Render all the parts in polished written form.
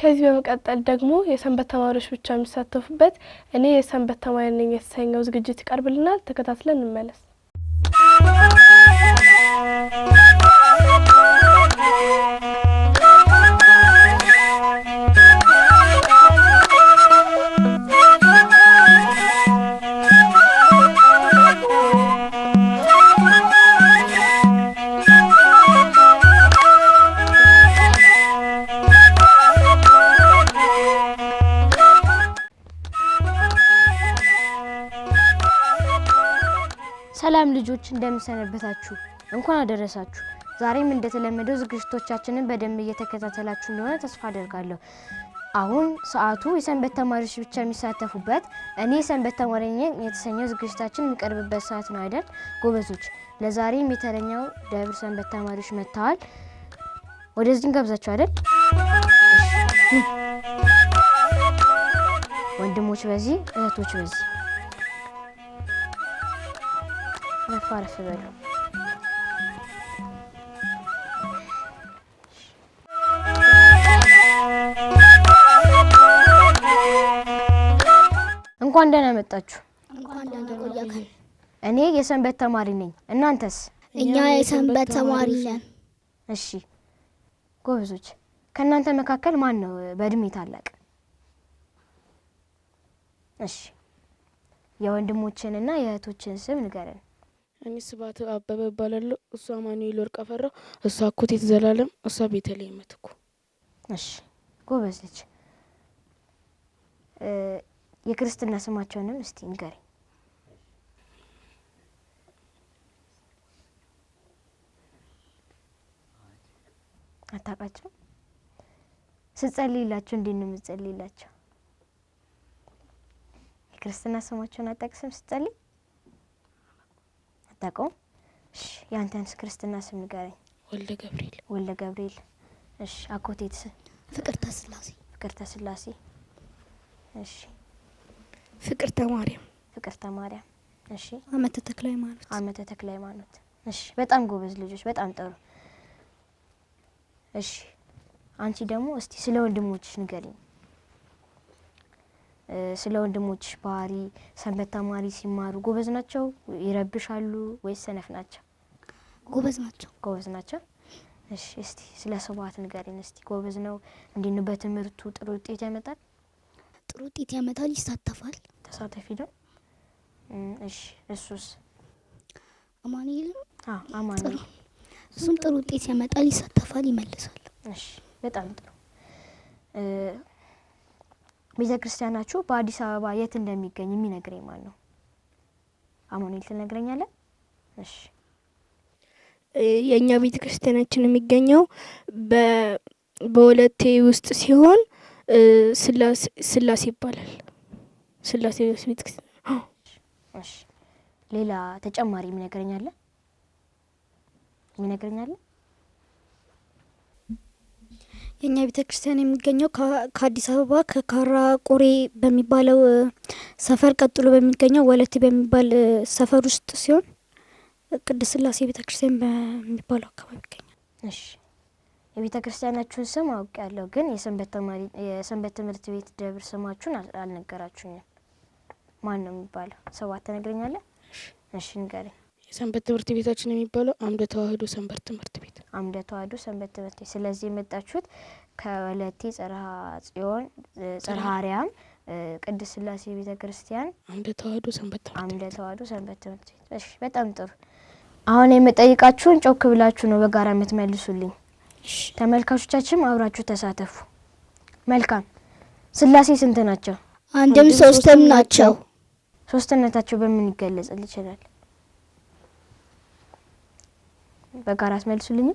ከዚህ በመቀጠል ደግሞ የሰንበት ተማሪዎች ብቻ የሚሳተፉበት እኔ የሰንበት ተማሪ ነኝ የተሰኘው ዝግጅት ይቀርብልናል። ተከታትለን እንመለስ። ሰላም ልጆች እንደምሰነበታችሁ እንኳን አደረሳችሁ። ዛሬም እንደተለመደው ዝግጅቶቻችንን በደንብ እየተከታተላችሁ እንደሆነ ተስፋ አደርጋለሁ። አሁን ሰዓቱ የሰንበት ተማሪዎች ብቻ የሚሳተፉበት እኔ የሰንበት ተማሪ ነኝ የተሰኘው ዝግጅታችን የሚቀርብበት ሰዓት ነው አይደል ጎበዞች? ለዛሬም የተረኛው ደብር ሰንበት ተማሪዎች መጥተዋል። ወደዚህ እንጋብዛችሁ አይደል? ወንድሞች በዚህ እህቶች በዚህ አረፍ በሉ። እንኳን ደህና መጣችሁ። እኔ የሰንበት ተማሪ ነኝ። እናንተስ? እኛ የሰንበት ተማሪ ነን። እሺ ጎበዞች፣ ከእናንተ መካከል ማን ነው በእድሜ ታላቅ? እሺ የወንድሞችንና የእህቶችን ስም ንገረን። እኔ ስባት አበበ እባላለሁ። እሷ ማኑኤል ወርቅ አፈራ፣ እሷ አኮቴት ዘላለም፣ እሷ ቤተልሔም መትኩ። እሺ ጎበዝ ልጅ። የክርስትና ስማቸውንም እስቲ ንገረኝ። አታውቃቸው? ስትጸልይላቸው እንዴት ነው የምትጸልይላቸው? የክርስትና ስማቸውን አጠቅስም ስትጸልይ? አታውቀውም? እሺ ያንተንስ ክርስትና ስም ንገረኝ። ወልደ ገብርኤል። ወልደ ገብርኤል። እሺ አኮቴትስ? ፍቅርተ ስላሴ። ፍቅርተ ስላሴ። እሺ ፍቅርተ ማርያም። ፍቅርተ ማርያም። እሺ አመተ ተክለ ሃይማኖት። አመተ ተክለ ሃይማኖት። እሺ በጣም ጎበዝ ልጆች፣ በጣም ጥሩ። እሺ አንቺ ደግሞ እስቲ ስለ ወንድሞችሽ ንገሪኝ። ስለ ወንድሞችሽ ባህሪ ሰንበት ተማሪ ሲማሩ ጎበዝ ናቸው? ይረብሻሉ ወይስ ሰነፍ ናቸው? ጎበዝ ናቸው። ጎበዝ ናቸው። እሺ እስቲ ስለ ስብሐት ንገሪኝ እስቲ። ጎበዝ ነው? እንዴት ነው በትምህርቱ ጥሩ ውጤት ያመጣል? ጥሩ ውጤት ያመጣል፣ ይሳተፋል። ተሳታፊ ነው። እሺ እሱስ? አማኑኤል? አማኑኤል እሱም ጥሩ ውጤት ያመጣል፣ ይሳተፋል፣ ይመልሳል። እሺ በጣም ጥሩ። ቤተ ክርስቲያናችሁ በአዲስ አበባ የት እንደሚገኝ የሚነግረኝ ማን ነው? አማኑኤል ትነግረኛለህ? እሺ የኛ ቤተ ክርስቲያናችን የሚገኘው በወለቴ ውስጥ ሲሆን ስላሴ ይባላል። ስላሴ ቤተ ክርስቲያን። እሺ ሌላ ተጨማሪ የሚነግረኛለህ? የኛ ቤተ ክርስቲያን የሚገኘው ከአዲስ አበባ ከካራ ቆሬ በሚባለው ሰፈር ቀጥሎ በሚገኘው ወለቴ በሚባል ሰፈር ውስጥ ሲሆን ቅድስት ስላሴ ቤተ ክርስቲያን በሚባለው አካባቢ ይገኛል። እሺ የቤተ ክርስቲያናችሁን ስም አውቃለሁ፣ ግን የሰንበት ትምህርት ቤት ደብር ስማችሁን አልነገራችሁኝም። ማን ነው የሚባለው? ሰባት ትነግረኛለህ? እሺ ንገረኝ። የሰንበት ትምህርት ቤታችን የሚባለው አምደ ተዋህዶ ሰንበት ትምህርት ቤት። አምደ ተዋህዶ ሰንበት ትምህርት ቤት። ስለዚህ የመጣችሁት ከወለቴ ጽርሐ ጽዮን ጽርሐ አርያም ቅድስት ስላሴ ቤተ ክርስቲያን አምደ ተዋህዶ ሰንበት ትምህርት ቤት። እሺ በጣም ጥሩ። አሁን የምጠይቃችሁን ጮክ ብላችሁ ነው በጋራ የምትመልሱልኝ። ተመልካቾቻችን አብራችሁ ተሳተፉ። መልካም። ስላሴ ስንት ናቸው? አንድም ሶስትም ናቸው። ሶስትነታቸው በምን ይገለጻል ይችላል? በጋራ አስመልሱልኝ።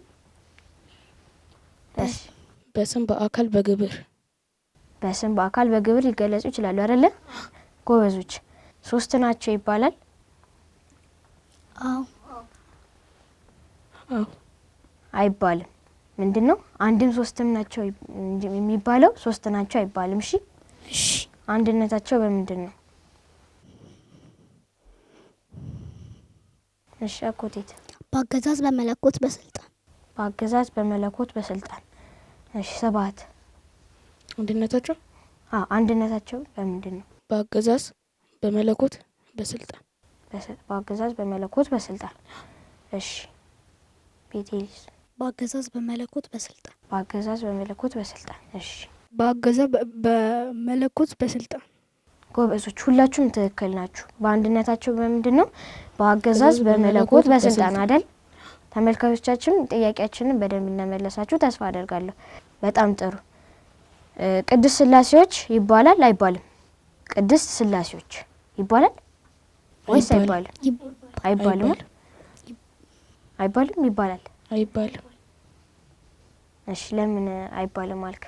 እሺ በስም በአካል በግብር። በስም በአካል በግብር ሊገለጹ ይችላሉ አይደለ? ጎበዞች። ሶስት ናቸው ይባላል? አዎ አይባልም። ምንድነው? አንድም ሶስትም ናቸው የሚባለው፣ ሶስት ናቸው አይባልም። እሺ አንድነታቸው በምንድነው? እሺ አኮቴት? በአገዛዝ በመለኮት በስልጣን። በአገዛዝ በመለኮት በስልጣን። እሺ ስብሐት? አንድነታቸው አንድነታቸው በምንድን ነው? በአገዛዝ በመለኮት በስልጣን በአገዛዝ በመለኮት በስልጣን። እሺ ቤቴልስ? በአገዛዝ በመለኮት በስልጣን። በአገዛዝ በመለኮት በስልጣን። እሺ በአገዛዝ በመለኮት በስልጣን። ጎበዞች ሁላችሁም ትክክል ናችሁ። በአንድነታቸው በምንድን ነው? በአገዛዝ በመለኮት በስልጣን አይደል? ተመልካቾቻችን ጥያቄያችንን በደንብ እንደመለሳችሁ ተስፋ አደርጋለሁ። በጣም ጥሩ። ቅድስት ሥላሴዎች ይባላል አይባልም? ቅድስት ሥላሴዎች ይባላል ወይስ አይባልም? አይባልም። አይባልም ይባላል? አይባልም። እሺ ለምን አይባልም አልክ?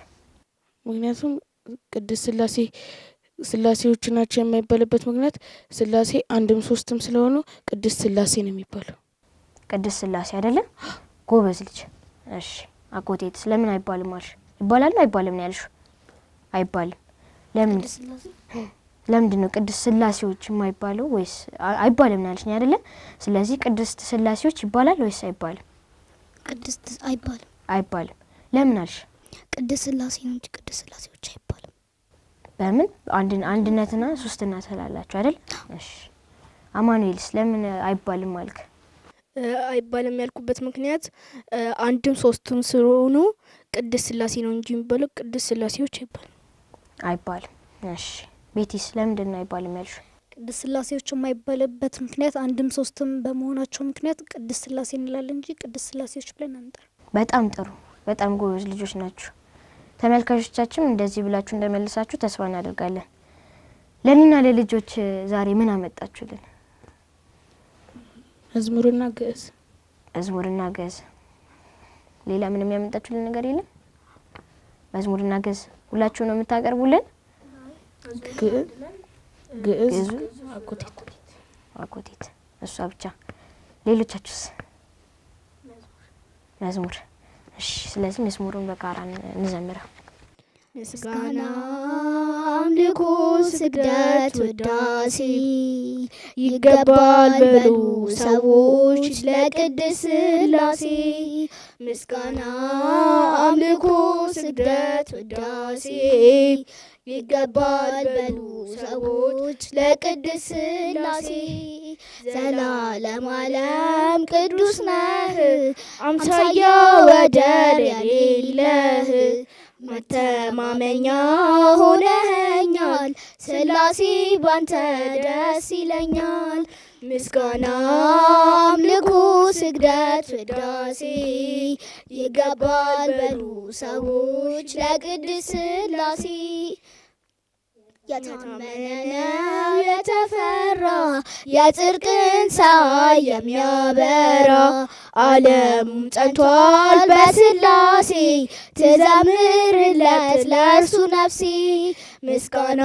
ምክንያቱም ቅድስት ሥላሴዎች ናቸው የማይባልበት ምክንያት ሥላሴ አንድም ሶስትም ስለሆኑ ቅድስት ሥላሴ ነው የሚባለው። ቅድስት ሥላሴ አይደለም? ጎበዝ ልጅ። እሺ አጎቴት ስለምን አይባልም አልሽ? ይባላል አይባልም ነው ያልሽው? አይባልም። ለምንድን ነው ቅድስት ሥላሴዎች የማይባለው? ወይስ አይባልም ነው ያልሽኝ አይደለ? ስለዚህ ቅድስት ሥላሴዎች ይባላል ወይስ አይባልም? ቅድስት አይባልም። አይባልም። ለምን አልሽ? ቅድስት ሥላሴ ነው እንጂ ቅድስት ሥላሴዎች አይባልም። በምን? አንድነትና ሶስትና ስላላችሁ አይደል? እሺ አማኑኤልስ ለምን አይባልም አልክ? አይባልም ያልኩበት ምክንያት አንድም ሶስትም ስለሆኑ ቅድስት ሥላሴ ነው እንጂ የሚባለው ቅድስት ሥላሴዎች አይባልም። አይባልም። እሺ ቤቲስ ለምንድን ነው አይባልም ያልሽው? ቅድስት ሥላሴዎች የማይባልበት ምክንያት አንድም ሶስትም በመሆናቸው ምክንያት ቅድስት ሥላሴ እንላለን እንጂ ቅድስት ሥላሴዎች ብለን አንጠራ። በጣም ጥሩ። በጣም ጎበዝ ልጆች ናችሁ። ተመልካቾቻችን እንደዚህ ብላችሁ እንደመልሳችሁ ተስፋ እናደርጋለን። ለኔና ለልጆች ዛሬ ምን አመጣችሁልን? መዝሙርና ግዕዝ። መዝሙርና ግዕዝ። ሌላ ምንም ያመጣችሁልን ነገር የለም? መዝሙርና ግዕዝ ሁላችሁ ነው የምታቀርቡልን? ግዕዝ አጎቴት እሷ ብቻ። ሌሎቻችሁስ? መዝሙር። እሺ ስለዚህ መዝሙሩን በጋራ እንዘምረው። ምስጋና አምልኮ ስግደት ውዳሴ ይገባል በሉ ሰዎች ለቅድስት ሥላሴ። ምስጋና አምልኮ ስግደት ውዳሴ ይገባል በሉ ሰዎች ለቅድስት ሥላሴ። ዘላለም ዓለም ቅዱስ ነህ አምሳያ ወደር የሌለህ መተማመኛ ሆነኸኛል ሥላሴ ባንተ ደስ ይለኛል። ምስጋና አምልኮ ስግደት ውዳሴ ይገባል በሉ ሰዎች ለቅድስት ሥላሴ። የታመነ ነው የተፈራ የጽድቅን ፀሐይ የሚያበራ ዓለሙም ጸንቷል በሥላሴ ትዘምርለት ለእርሱ ነፍሴ። ምስጋና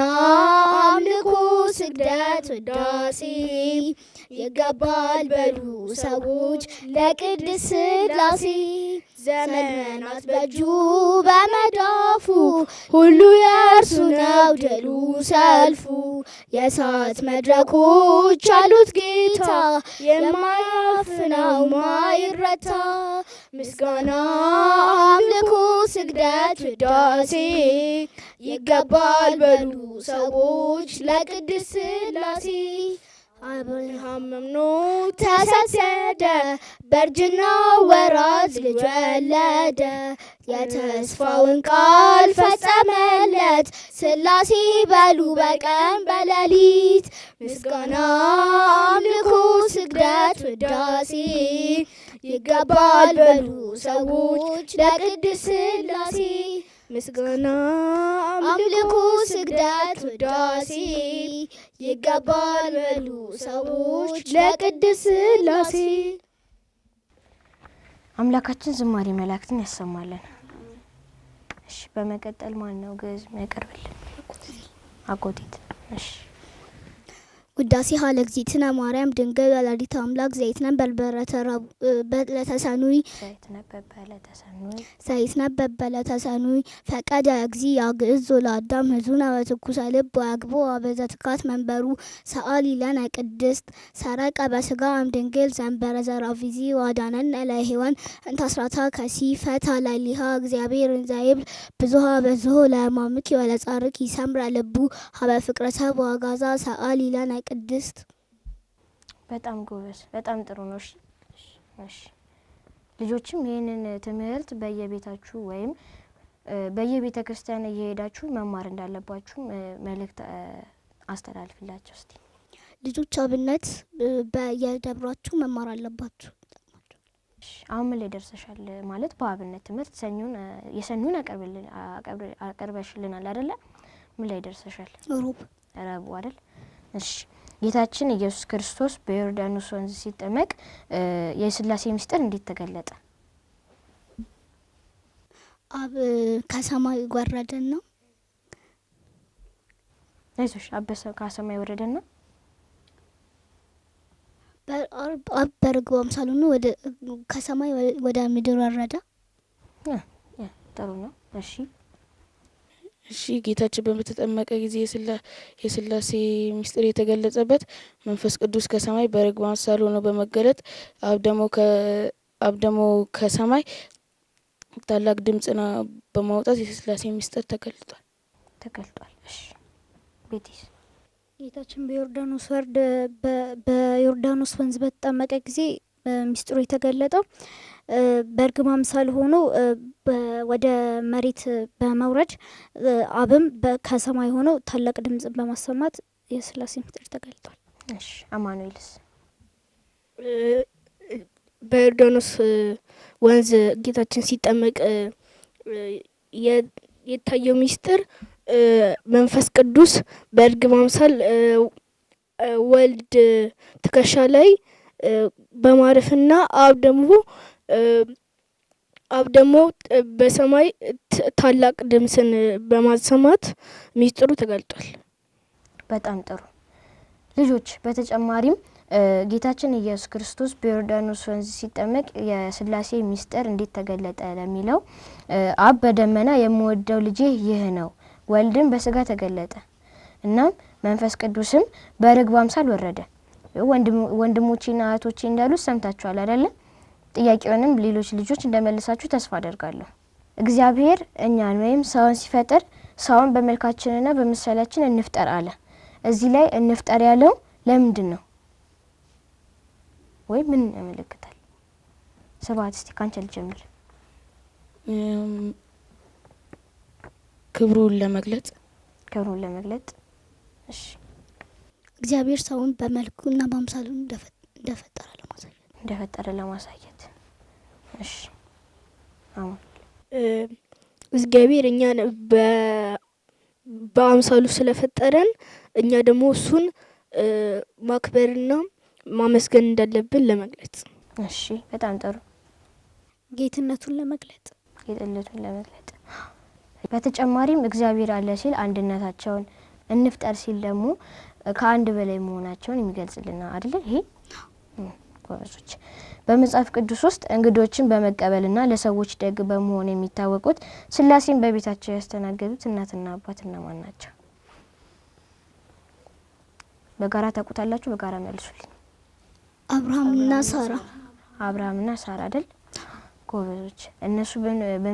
አምልኮ ስግደት ውዳሴ ይገባል በሉ ሰዎች ለቅድስት ሥላሴ። ዘመናት በእጁ በመዳፉ ሁሉ የእርሱ ነው ድሉ ሰልፉ። የእሳት መድረኮች አሉት ጌታ የማያፍነው ማይረታ። ምስጋና አምልኮ ስግደት ውዳሴ ይገባል በሉ ሰዎች ለቅድስት ሥላሴ። አብርሃም አምኖ ተሰደደ በእርጅና ወራት ልጅ ወለደ። የተስፋውን ቃል ፈጸመለት ሥላሴ በሉ በቀን በሌሊት። ምስጋና አምልኮ ስግደት ውዳሴ ይገባል በሉ ሰዎች ለቅድስት ሥላሴ። ምስጋና አምልኮ ስግደት ውዳሴ ይገባል በሉ ሰዎች ለቅድስት ሥላሴ። አምላካችን ዝማሬ መላእክትን ያሰማለን። እሺ በመቀጠል ማን ነው ግዕዝ የሚያቀርብልን? አጎቴት። እሺ ውዳሴ ሀለ እግዚእትነ ማርያም ድንግል ወላዲተ አምላክ ዘይትነበብ በለተሰኑይ በለተሰኑይ ፈቀደ እግዚእ ያግዕዞ ለአዳም ህዙነ ወትኩሰ ልብ ወያግቦ በዘትካት መንበሩ ሰአሊ ለነ ቅድስት ሰረቀ በስጋ እምድንግል ዘንበረ ዘራፊዚ ዋዳነነ ለሔዋን እንታስራታ ከሲፈታ ላሊሃ እግዚአብሔር እንዘይብል ብዙሃ በዝሆ ለማምኪ ወለጻርኪ ሰምረ ልቡ ሀበ ፍቅረተ በዋጋዛ ሰአሊ ለነ ቅድስት። በጣም ጎበዝ፣ በጣም ጥሩ ነው። እሺ ልጆችም ይህንን ትምህርት በየቤታችሁ ወይም በየቤተ ክርስቲያን እየሄዳችሁ መማር እንዳለባችሁ መልእክት አስተላልፍላችሁ እስቲ። ልጆች አብነት በየደብራችሁ መማር አለባችሁ። አሁን ምን ላይ ደርሰሻል? ማለት በአብነት ትምህርት የሰኞን አቀርበሽልናል አይደለ? ምን ላይ ደርሰሻል? ረቡ አይደል? እሺ ጌታችን ኢየሱስ ክርስቶስ በዮርዳኖስ ወንዝ ሲጠመቅ የሥላሴ ምስጢር እንዴት ተገለጠ? አብ ከሰማይ ወረደና አይዞሽ፣ አብ ከሰማይ ወረደና አብ በርግብ አምሳል ሆኖ ከሰማይ ወደ ምድር ወረደ። ጥሩ ነው። እሺ ጌታችን በተጠመቀ ጊዜ የሥላሴ ምስጢር የተገለጸበት መንፈስ ቅዱስ ከሰማይ በርግብ አምሳል ሆኖ በመገለጥ አብ ደግሞ ከሰማይ ታላቅ ድምጽና በማውጣት የሥላሴ ምስጢር ተገልጧል። እሺ ቤቲስ ጌታችን በዮርዳኖስ ወንዝ በተጠመቀ ጊዜ ምስጢሩ የተገለጠው በርግብ አምሳል ሆኖ ወደ መሬት በመውረድ አብም ከሰማይ ሆኖ ታላቅ ድምጽ በማሰማት የሥላሴ ምስጢር ተገልጧል። እሺ አማኑኤልስ? በዮርዳኖስ ወንዝ ጌታችን ሲጠመቅ የታየው ምስጢር መንፈስ ቅዱስ በርግብ አምሳል ወልድ ትከሻ ላይ በማረፍና አብ ደግሞ በሰማይ ታላቅ ድምጽን በማሰማት ምስጢሩ ተገልጧል። በጣም ጥሩ ልጆች። በተጨማሪም ጌታችን ኢየሱስ ክርስቶስ በዮርዳኖስ ወንዝ ሲጠመቅ የሥላሴ ምስጢር እንዴት ተገለጠ ለሚለው አብ በደመና የምወደው ልጄ ይህ ነው፣ ወልድም በስጋ ተገለጠ፣ እናም መንፈስ ቅዱስም በርግብ አምሳል ወረደ። ወንድሞቼና እህቶቼ እንዳሉት ሰምታችኋል አይደለ? ጥያቄውንም ሌሎች ልጆች እንደመለሳችሁ ተስፋ አደርጋለሁ። እግዚአብሔር እኛን ወይም ሰውን ሲፈጥር ሰውን በመልካችንና በምሳሌያችን እንፍጠር አለ። እዚህ ላይ እንፍጠር ያለው ለምንድን ነው? ወይ ምን ያመለክታል? ስብሐት እስቲ ካንቺ ልጀምር። ክብሩን ለመግለጽ። እሺ እግዚአብሔር ሰውን በመልኩና በአምሳሉ እንደፈጠረ ለማሳየት። እሺ አሁን እግዚአብሔር እኛን በአምሳሉ ስለፈጠረን እኛ ደግሞ እሱን ማክበርና ማመስገን እንዳለብን ለመግለጽ። እሺ በጣም ጥሩ። ጌትነቱን ለመግለጽ። በተጨማሪም እግዚአብሔር አለ ሲል አንድነታቸውን፣ እንፍጠር ሲል ደግሞ ከአንድ በላይ መሆናቸውን የሚገልጽልና አይደል? ይሄ ጎበዞች። በመጽሐፍ ቅዱስ ውስጥ እንግዶችን በመቀበልና ለሰዎች ደግ በመሆን የሚታወቁት ሥላሴን በቤታቸው ያስተናገዱት እናትና አባት እነማን ናቸው? በጋራ ታውቁታላችሁ? በጋራ መልሱልኝ። አብርሃምና ሳራ አይደል? ጎበዞች። እነሱ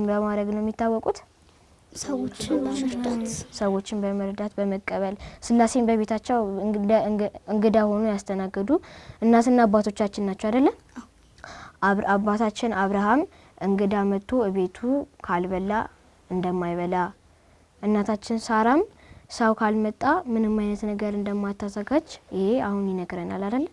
በማድረግ ነው የሚታወቁት? ሰዎችን በመርዳት በመቀበል ሥላሴን በቤታቸው እንግዳ ሆኖ ያስተናገዱ እናትና አባቶቻችን ናቸው አይደለ? አባታችን አብርሃም እንግዳ መጥቶ እቤቱ ካልበላ እንደማይበላ፣ እናታችን ሳራም ሰው ካልመጣ ምንም አይነት ነገር እንደማታዘጋጅ ይሄ አሁን ይነግረናል አይደል?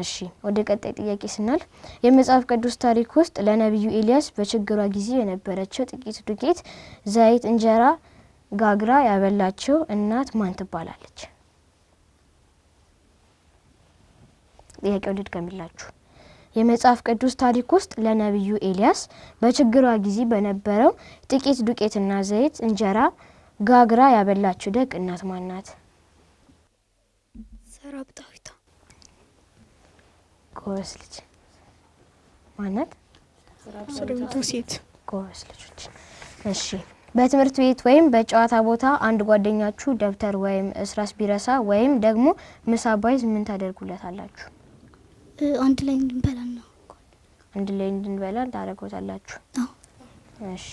እሺ ወደ ቀጣይ ጥያቄ ስናልፍ የመጽሐፍ ቅዱስ ታሪክ ውስጥ ለነብዩ ኤልያስ በችግሯ ጊዜ የነበረችው ጥቂት ዱቄት፣ ዘይት፣ እንጀራ ጋግራ ያበላቸው እናት ማን ትባላለች? ጥያቄው ልድገምላችሁ። የመጽሐፍ ቅዱስ ታሪክ ውስጥ ለነብዩ ኤልያስ በችግሯ ጊዜ በነበረው ጥቂት ዱቄትና ዘይት፣ እንጀራ ጋግራ ያበላችሁ ደግ እናት ማን ናት? ሰራብጣዊቷ። ጎበዝ ልጅ ማናት? ሰራብጣዊቷ ሴት። ጎበዝ ልጆች። እሺ በትምህርት ቤት ወይም በጨዋታ ቦታ አንድ ጓደኛችሁ ደብተር ወይም እስራስ ቢረሳ ወይም ደግሞ ምሳ ባይዝ ምን ታደርጉለታላችሁ? አንድ ላይ እንድንበላ ነው። አንድ ላይ እንድንበላ ታደርጉታላችሁ? አዎ። እሺ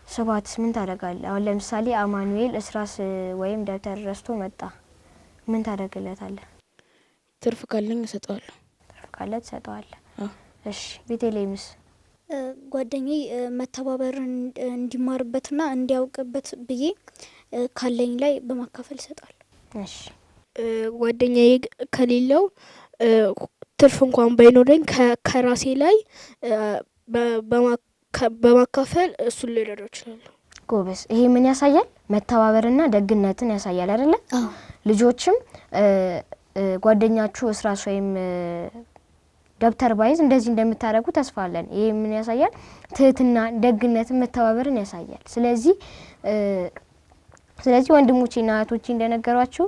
ስብሐትስ ምን ታደርጋለህ? አሁን ለምሳሌ አማኑኤል እስራስ ወይም ደብተር ረስቶ መጣ፣ ምን ታደርግለታለህ? ትርፍ ካለኝ እሰጠዋለሁ። ትርፍ ካለ ትሰጠዋለህ? እሺ ቤተልሔምስ? ጓደኛዬ መተባበርን እንዲማርበትና እንዲያውቅበት ብዬ ካለኝ ላይ በማካፈል እሰጣለሁ። እሺ ጓደኛዬ ከሌለው ትርፍ እንኳን ባይኖረኝ ከራሴ ላይ በማካፈል እሱን ልረዳው እችላለሁ። ጎበዝ። ይሄ ምን ያሳያል? መተባበርና ደግነትን ያሳያል አይደለ? አዎ። ልጆችም ጓደኛችሁ እስራስ ወይም ደብተር ባይዝ እንደዚህ እንደምታደርጉ ተስፋ አለን። ይሄ ምን ያሳያል? ትህትና፣ ደግነትን፣ መተባበርን ያሳያል። ስለዚህ ወንድሞቼና እህቶቼ እንደነገሯችሁ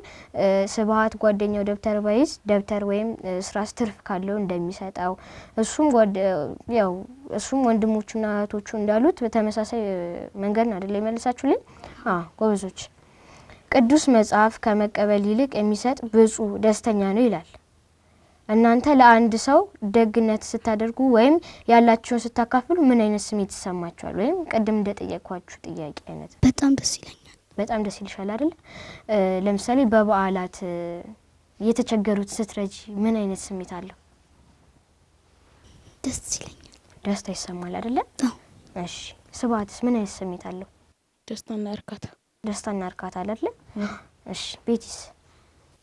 ስብሐት ጓደኛው ደብተር ባይዝ ደብተር ወይም እስራስ ትርፍ ካለው እንደሚሰጠው እሱም ወንድሞቹና እህቶቹ እንዳሉት በተመሳሳይ መንገድ ነው አይደል የመለሳችሁልኝ? ጎበዞች። ቅዱስ መጽሐፍ ከመቀበል ይልቅ የሚሰጥ ብፁዕ ደስተኛ ነው ይላል። እናንተ ለአንድ ሰው ደግነት ስታደርጉ ወይም ያላችሁን ስታካፍሉ ምን አይነት ስሜት ይሰማችኋል? ወይም ቅድም እንደጠየቅኳችሁ ጥያቄ አይነት። በጣም ደስ ይለኛል። በጣም ደስ ይልሻል አይደል? ለምሳሌ በበዓላት የተቸገሩት ስትረጂ ምን አይነት ስሜት አለው? ደስ ይለኛል። ደስታ ይሰማል አይደለ? አዎ። እሺ ስብሐትስ ምን አይነት ስሜት አለው? ደስታና እርካታ። ደስታና እርካታ አይደለ? እሺ ቤቲስ?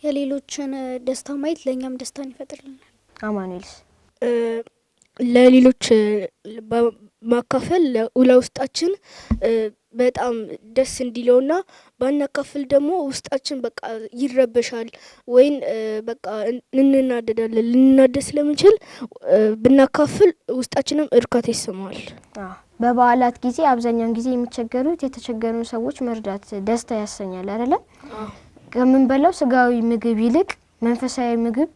የሌሎችን ደስታ ማየት ለእኛም ደስታን ይፈጥርልናል። አማኑኤልስ? ለሌሎች ማካፈል ለውስጣችን በጣም ደስ እንዲለውና ባናካፍል ደግሞ ውስጣችን በቃ ይረበሻል ወይን በቃ እንናደዳለን። ልናደድ ስለምንችል ብናካፍል ውስጣችንም እርካታ ይሰማዋል። በበዓላት ጊዜ አብዛኛውን ጊዜ የተቸገሩ ሰዎች መርዳት ደስታ ያሰኛል አይደለ? ከምንበላው ስጋዊ ምግብ ይልቅ መንፈሳዊ ምግብ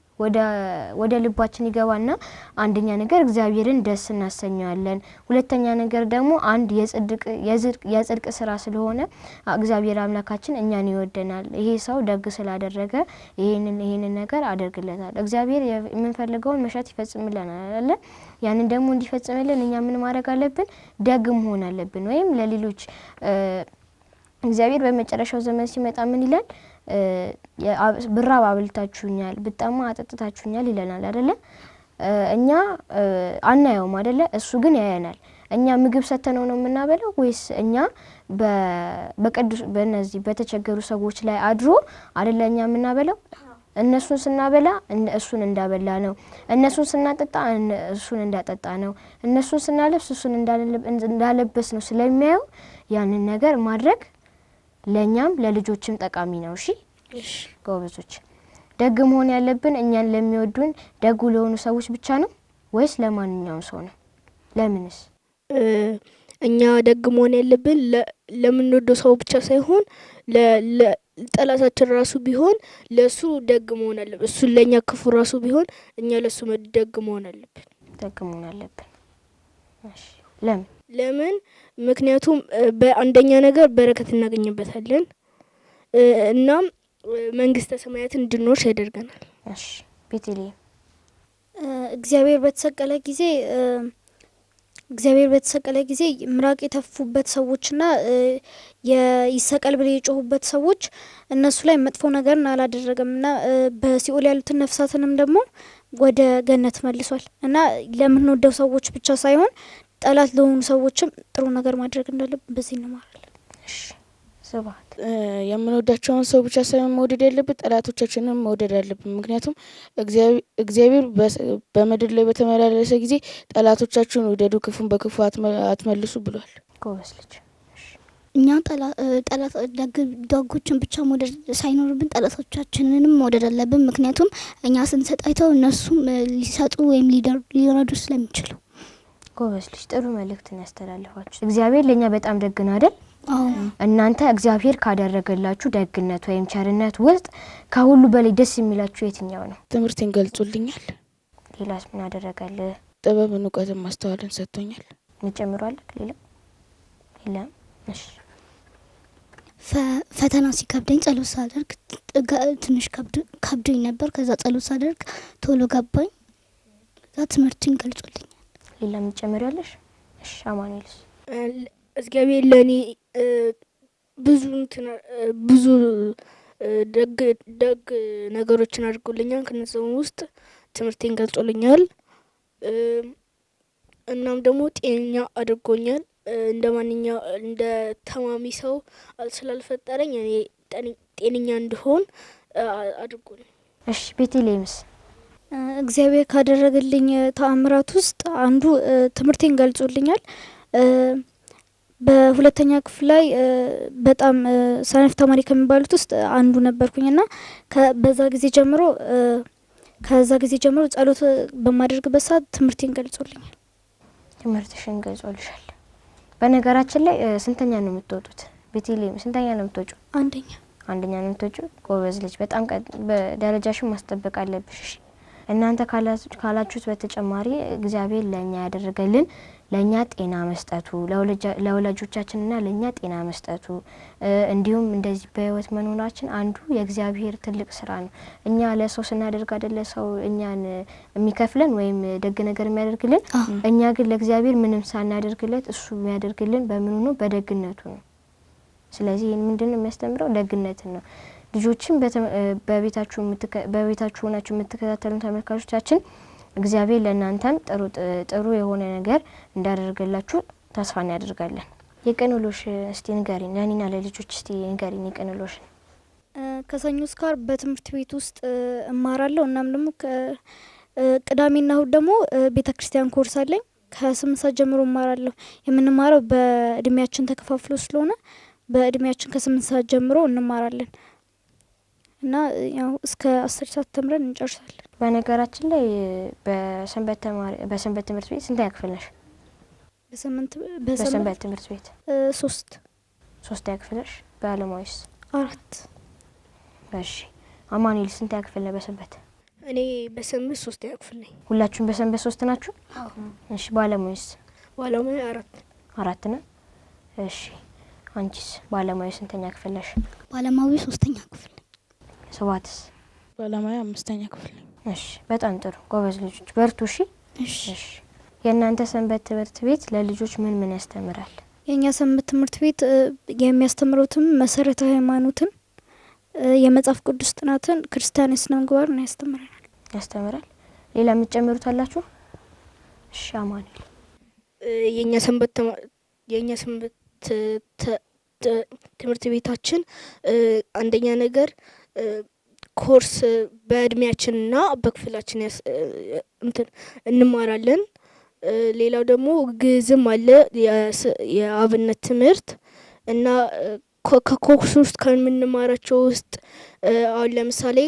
ወደ ልባችን ይገባና አንደኛ ነገር እግዚአብሔርን ደስ እናሰኘዋለን። ሁለተኛ ነገር ደግሞ አንድ የጽድቅ ስራ ስለሆነ እግዚአብሔር አምላካችን እኛን ይወደናል። ይሄ ሰው ደግ ስላደረገ ይሄንን ነገር አደርግለታል። እግዚአብሔር የምንፈልገውን መሻት ይፈጽምልናል አይደለ? ያንን ደግሞ እንዲፈጽምልን እኛ ምን ማድረግ አለብን? ደግ መሆን አለብን። ወይም ለሌሎች እግዚአብሔር በመጨረሻው ዘመን ሲመጣ ምን ይላል? ብራብ አብልታችሁኛል፣ ብጠማ አጠጥታችሁኛል ይለናል አይደለ? እኛ አናየውም አይደለ? እሱ ግን ያየናል። እኛ ምግብ ሰተነው ነው የምናበላው ወይስ እኛ በእነዚህ በተቸገሩ ሰዎች ላይ አድሮ አይደለ እኛ የምናበላው? እነሱን ስናበላ እሱን እንዳበላ ነው። እነሱን ስናጠጣ እሱን እንዳጠጣ ነው። እነሱን ስናለብስ እሱን እንዳለበስ ነው ስለሚያየው ያንን ነገር ማድረግ ለኛም ለልጆችም ጠቃሚ ነው። እሺ ጎበዞች። ደግ መሆን ያለብን እኛን ለሚወዱን ደጉ ለሆኑ ሰዎች ብቻ ነው ወይስ ለማንኛውም ሰው ነው? ለምንስ? እኛ ደግ መሆን ያለብን ለምንወደው ሰው ብቻ ሳይሆን ጠላታችን ራሱ ቢሆን ለሱ ደግ መሆን አለብን። እሱ ለኛ ክፉ ራሱ ቢሆን እኛ ለሱ ደግ መሆን አለብን። ደግ መሆን አለብን። እሺ ለምን? ምክንያቱም በአንደኛ ነገር በረከት እናገኝበታለን እናም መንግስተ ሰማያትን እንድንወርስ ያደርገናል። እሺ ቤተልሔም? እግዚአብሔር በተሰቀለ ጊዜ ምራቅ የተፉበት ሰዎችና ይሰቀል ብለው የጮሁበት ሰዎች እነሱ ላይ መጥፎ ነገርን አላደረገም እና በሲኦል ያሉትን ነፍሳትንም ደግሞ ወደ ገነት መልሷል እና ለምንወደው ሰዎች ብቻ ሳይሆን ጠላት ለሆኑ ሰዎችም ጥሩ ነገር ማድረግ እንዳለብን በዚህ እንማራለን። እሺ ስብሐት? የምንወዳቸውን ሰው ብቻ ሳይሆን መውደድ ያለብን ጠላቶቻችንን መውደድ አለብን። ምክንያቱም እግዚአብሔር በምድር ላይ በተመላለሰ ጊዜ ጠላቶቻችሁን ውደዱ፣ ክፉን በክፉ አትመልሱ ብሏል። ጎበዝ ልጅ። እኛ ደጎችን ብቻ መውደድ ሳይኖርብን ጠላቶቻችንንም መውደድ አለብን። ምክንያቱም እኛ ስንሰጥ አይተው እነሱም ሊሰጡ ወይም ሊረዱ ስለሚችሉ። ጎበዝ ልጅ። ጥሩ መልእክትን ያስተላልፋችሁ። እግዚአብሔር ለኛ በጣም ደግ ነው አይደል? እናንተ እግዚአብሔር ካደረገላችሁ ደግነት ወይም ቸርነት ውስጥ ከሁሉ በላይ ደስ የሚላችሁ የትኛው ነው? ትምህርቴን ገልጾልኛል። ሌላስ ምን አደረጋል? ጥበብን እውቀትን ማስተዋልን ሰጥቶኛል። መጨምሯል? ሌላ እሺ። ፈተና ሲከብደኝ ጸሎት ሳደርግ ትንሽ ከብዶኝ ነበር። ከዛ ጸሎት ሳደርግ ቶሎ ገባኝ። ከዛ ትምህርቱን ገልጾልኛል። ሌላ መጨመሪያለሽ? እሺ አማኑኤልስ? እግዚአብሔር ለኔ ብዙ ደግ ነገሮችን አድርጎልኛል። ከነዚህም ውስጥ ትምህርቴን ገልጾልኛል። እናም ደግሞ ጤነኛ አድርጎኛል። እንደ ታማሚ ሰው ስላልፈጠረኝ እኔ ጤነኛ እንድሆን አድርጎኛል። እሺ ቤተልሔምስ? እግዚአብሔር ካደረገልኝ ተአምራት ውስጥ አንዱ ትምህርቴን ገልጾልኛል። በሁለተኛ ክፍል ላይ በጣም ሰነፍ ተማሪ ከሚባሉት ውስጥ አንዱ ነበርኩኝና ከዛ ጊዜ ጀምሮ ጸሎት በማደርግበት ሰዓት ትምህርቴን ገልጾልኛል። ትምህርትሽን ገልጾልሻል። በነገራችን ላይ ስንተኛ ነው የምትወጡት? ቤተልሔም ስንተኛ ነው የምትወጪው? አንደኛ ነው የምትወጪው። ጎበዝ ልጅ። በጣም ደረጃሽን ማስጠበቅ አለብሽ። እሺ እናንተ ካላችሁት በተጨማሪ እግዚአብሔር ለኛ ያደረገልን ለኛ ጤና መስጠቱ ለወላጆቻችንና ለኛ ጤና መስጠቱ እንዲሁም እንደዚህ በህይወት መኖራችን አንዱ የእግዚአብሔር ትልቅ ስራ ነው። እኛ ለሰው ስናደርግ አይደለ ሰው እኛን የሚከፍለን ወይም ደግ ነገር የሚያደርግልን። እኛ ግን ለእግዚአብሔር ምንም ሳናደርግለት እሱ የሚያደርግልን በምኑ ነው? በደግነቱ ነው። ስለዚህ ምንድነው የሚያስተምረው? ደግነትን ነው። ልጆችን በቤታችሁ ሆናችሁ የምትከታተሉ ተመልካቾቻችን እግዚአብሔር ለእናንተም ጥሩ የሆነ ነገር እንዳደረገላችሁ ተስፋ እናደርጋለን። የቀንሎሽ እስቲ ንገሪን፣ ለኔና ለልጆች እስቲ ንገሪን የቀንሎሽ። ከሰኞ እስከ ዓርብ በትምህርት ቤት ውስጥ እማራለሁ። እናም ደግሞ ቅዳሜና እሁድ ደግሞ ቤተክርስቲያን ኮርስ አለኝ። ከ8 ሰዓት ጀምሮ እማራለሁ። የምንማረው በእድሜያችን ተከፋፍሎ ስለሆነ በእድሜያችን ከ8 ሰዓት ጀምሮ እንማራለን እና ያው እስከ 10 ሰዓት ተምረን እንጨርሳለን። በነገራችን ላይ በሰንበት ትምህርት ቤት ስንተኛ ክፍል ነሽ? በሰንበት ትምህርት ቤት 3ኛ ክፍል ነሽ? በአለማዊስ? 4። እሺ አማኑኤል ስንተኛ ክፍል ነሽ በሰንበት? እኔ በሰንበት 3ኛ ክፍል ነኝ። ሁላችሁም በሰንበት 3 ናችሁ? እሺ በአለማዊስ? በአለማዊ 4 ነው። እሺ አንቺስ በአለማዊ ስንተኛ ክፍል ነሽ? በአለማዊ 3ኛ ክፍል። ሰባትስ? በአለማዊ 5ኛ ክፍል። እሺ በጣም ጥሩ ጎበዝ ልጆች በርቱ። እሺ የእናንተ ሰንበት ትምህርት ቤት ለልጆች ምን ያስተምራል? የኛ ሰንበት ትምህርት ቤት የሚያስተምሩትም መሰረተ ሃይማኖትን፣ የመጽሐፍ ቅዱስ ጥናትን፣ ክርስቲያን ስነ ምግባርን ያስተምራል። ሌላ የምትጨምሩት አላችሁ? እሺ አማኑኤል? የኛ ሰንበት ትምህርት ቤታችን አንደኛ ነገር ኮርስ በእድሜያችንና በክፍላችን እንማራለን። ሌላው ደግሞ ግዕዝም አለ የአብነት ትምህርት እና ከኮርስ ውስጥ ከምንማራቸው ውስጥ አሁን ለምሳሌ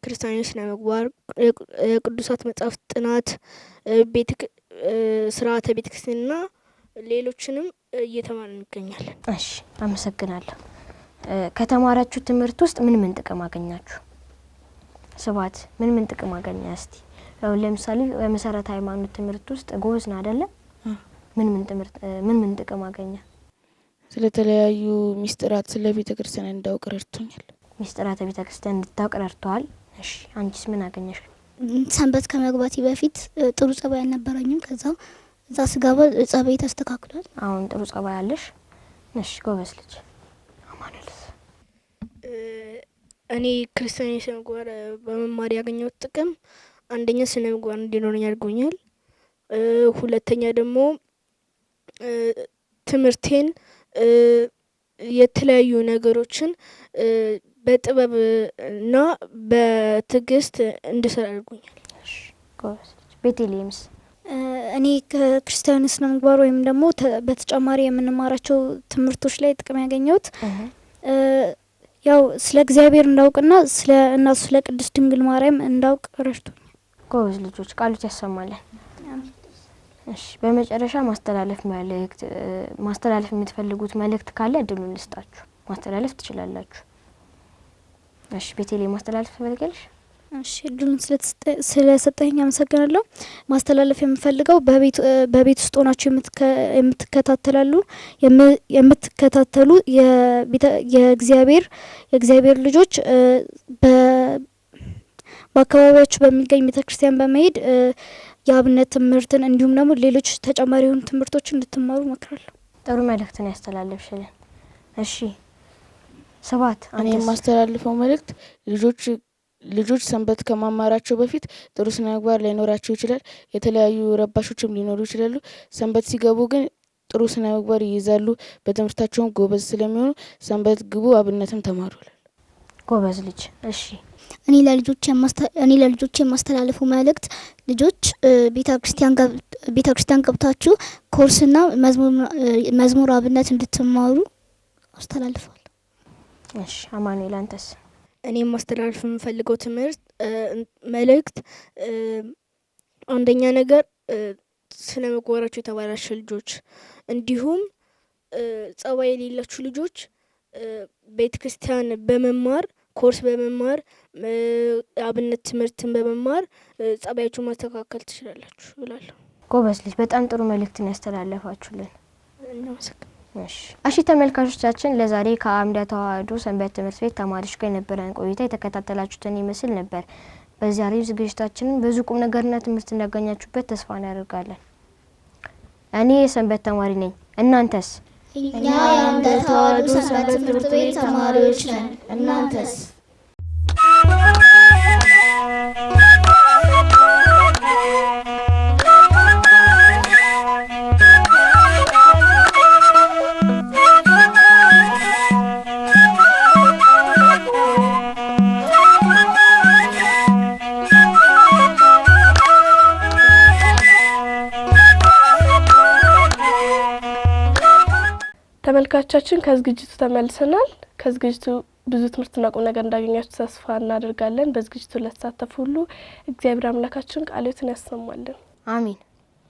ክርስቲያናዊ ስነ ምግባር፣ የቅዱሳት መጽሐፍ ጥናት፣ ስርዓተ ቤተክርስቲያንና ሌሎችንም እየተማርን እንገኛለን። እሺ አመሰግናለሁ። ከተማራችሁ ትምህርት ውስጥ ምን ጥቅም አገኛችሁ? ስባት ምን ጥቅም አገኛ? እስቲ ለምሳሌ በመሰረተ ሃይማኖት ትምህርት ውስጥ ጎበዝ ነው አይደለ? ምን ጥቅም አገኛ? ስለተለያዩ ሚስጥራት ስለ ቤተክርስቲያን እንዳውቅ ረድቶኛል። ሚስጥራተ ቤተክርስቲያን እንድታውቅ ረድቷል። እሺ አንቺስ ምን አገኘሽ? ሰንበት ከመግባቴ በፊት ጥሩ ጸባይ አልነበረኝም። ከዛ እዛ ስገባ ጸባይ ተስተካክሏል። አሁን ጥሩ ጸባይ አለሽ። እሺ ጎበዝ ልጅ። አማኑኤልስ? እኔ ክርስቲያናዊ ስነ ምግባር በመማር ያገኘሁት ጥቅም አንደኛ ስነ ምግባር እንዲኖረኝ አድርጎኛል። ሁለተኛ ደግሞ ትምህርቴን የተለያዩ ነገሮችን በጥበብ እና በትዕግስት እንድሰራ አድርጎኛል። ጎበዝ ልጅ። ቤተልሔምስ? እኔ ከክርስቲያን ስነ ምግባር ወይም ደግሞ በተጨማሪ የምንማራቸው ትምህርቶች ላይ ጥቅም ያገኘሁት ያው ስለ እግዚአብሔር እንዳውቅና ስለ እናቱ ስለ ቅድስት ድንግል ማርያም እንዳውቅ ረድቶኛል። ጎበዝ ልጆች ቃሉት ያሰማለን። እሺ በመጨረሻ ማስተላለፍ የምትፈልጉት መልእክት ካለ እድሉን ልስጣችሁ፣ ማስተላለፍ ትችላላችሁ። እሺ ቤቴሌ ማስተላለፍ ትፈልጋለሽ? እሺ እድሉን ስለሰጠኝ አመሰግናለሁ። ማስተላለፍ የምፈልገው በቤት ውስጥ ሆናችሁ የምትከታተሉ የእግዚአብሔር ልጆች በአካባቢያችሁ በሚገኝ ቤተክርስቲያን በመሄድ የአብነት ትምህርትን እንዲሁም ደግሞ ሌሎች ተጨማሪ የሆኑ ትምህርቶችን እንድትማሩ እመክራለሁ። ጥሩ መልእክትን ያስተላለፍሽልን። እሺ ሰባት እኔ የማስተላልፈው መልእክት ልጆች ሰንበት ከማማራቸው በፊት ጥሩ ስነ ምግባር ላይኖራቸው ይችላል። የተለያዩ ረባሾችም ሊኖሩ ይችላሉ። ሰንበት ሲገቡ ግን ጥሩ ስነ ምግባር ይይዛሉ። በትምህርታቸውም ጎበዝ ስለሚሆኑ ሰንበት ግቡ፣ አብነትም ተማሩ። ጎበዝ ልጅ። እሺ እኔ ለልጆች የማስተላልፈው መልእክት ልጆች ቤተክርስቲያን ገብታችሁ ኮርስና መዝሙር አብነት እንድትማሩ አስተላልፋለሁ። እሺ አማኑኤል አንተስ? እኔ ማስተላለፍ የምፈልገው መልእክት አንደኛ ነገር ስነ ምግባራቸው የተበላሸ ልጆች እንዲሁም ጸባይ የሌላችሁ ልጆች ቤተክርስቲያን በመማር ኮርስ በመማር አብነት ትምህርትን በመማር ጸባያችሁ ማስተካከል ትችላላችሁ እላለሁ። ጎበዝ ልጅ። በጣም ጥሩ መልእክትን ያስተላለፋችሁልን። እናመሰግናለን። እሺ ተመልካቾቻችን ለዛሬ ከአምደ ተዋህዶ ሰንበት ትምህርት ቤት ተማሪዎች ጋር የነበረን ቆይታ የተከታተላችሁትን ይመስል ነበር። በዛሬው ዝግጅታችንን ብዙ ቁም ነገርና ትምህርት እንዳገኛችሁበት ተስፋ እናደርጋለን። እኔ የሰንበት ተማሪ ነኝ። እናንተስ? እኛ የአምደ ተዋህዶ ሰንበት ትምህርት ቤት ተማሪዎች ነን። እናንተስ? ተመልካቾቻችን ከዝግጅቱ ተመልሰናል። ከዝግጅቱ ብዙ ትምህርትና ቁም ነገር እንዳገኛችሁ ተስፋ እናደርጋለን። በዝግጅቱ ለተሳተፉ ሁሉ እግዚአብሔር አምላካችን ቃሉን ያሰማልን። አሜን።